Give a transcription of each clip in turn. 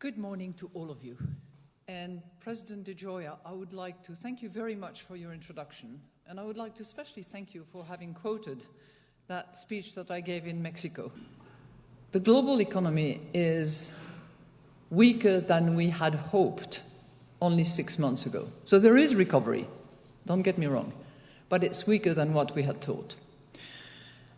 Good morning to all of you. And President De Gioia, I would like to thank you very much for your introduction. And I would like to especially thank you for having quoted that speech that I gave in Mexico. The global economy is weaker than we had hoped only 6 months ago. So there is recovery, don't get me wrong, but it's weaker than what we had thought.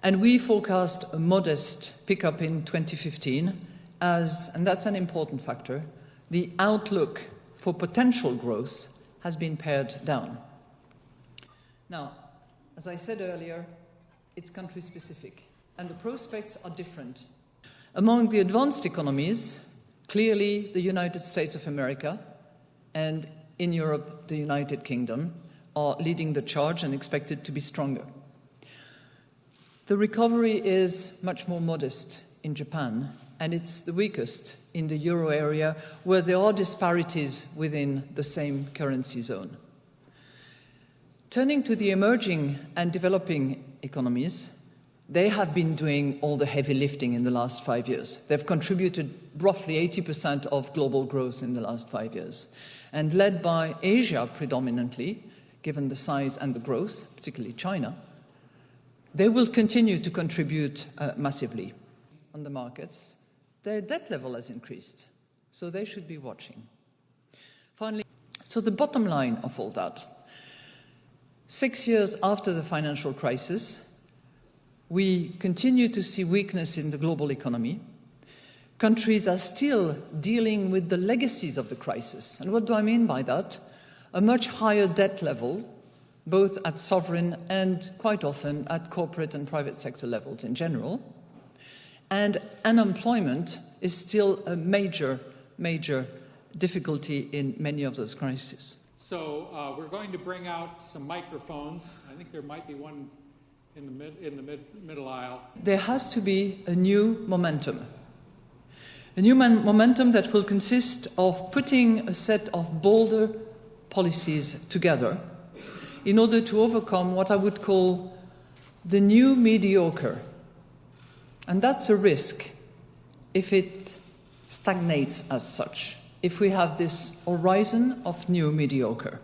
And we forecast a modest pickup in 2015 and that's an important factor, the outlook for potential growth has been pared down. Now, as I said earlier, it's country-specific, and the prospects are different. Among the advanced economies, clearly the United States of America and in Europe, the United Kingdom are leading the charge and expected to be stronger. The recovery is much more modest in Japan, and it's the weakest in the euro area, where there are disparities within the same currency zone. Turning to the emerging and developing economies, they have been doing all the heavy lifting in the last 5 years. They've contributed roughly 80% of global growth in the last 5 years. And led by Asia predominantly, given the size and the growth, particularly China, they will continue to contribute massively on the markets. Their debt level has increased, so they should be watching. Finally, so the bottom line of all that, 6 years after the financial crisis, we continue to see weakness in the global economy. Countries are still dealing with the legacies of the crisis. And what do I mean by that? A much higher debt level, both at sovereign and quite often at corporate and private sector levels in general. And unemployment is still a major difficulty in many of those crises. So we're going to bring out some microphones. I think there might be one in the middle aisle. There has to be a new momentum. A new momentum that will consist of putting a set of bolder policies together in order to overcome what I would call the new mediocre. And that's a risk if it stagnates as such, if we have this horizon of new mediocre.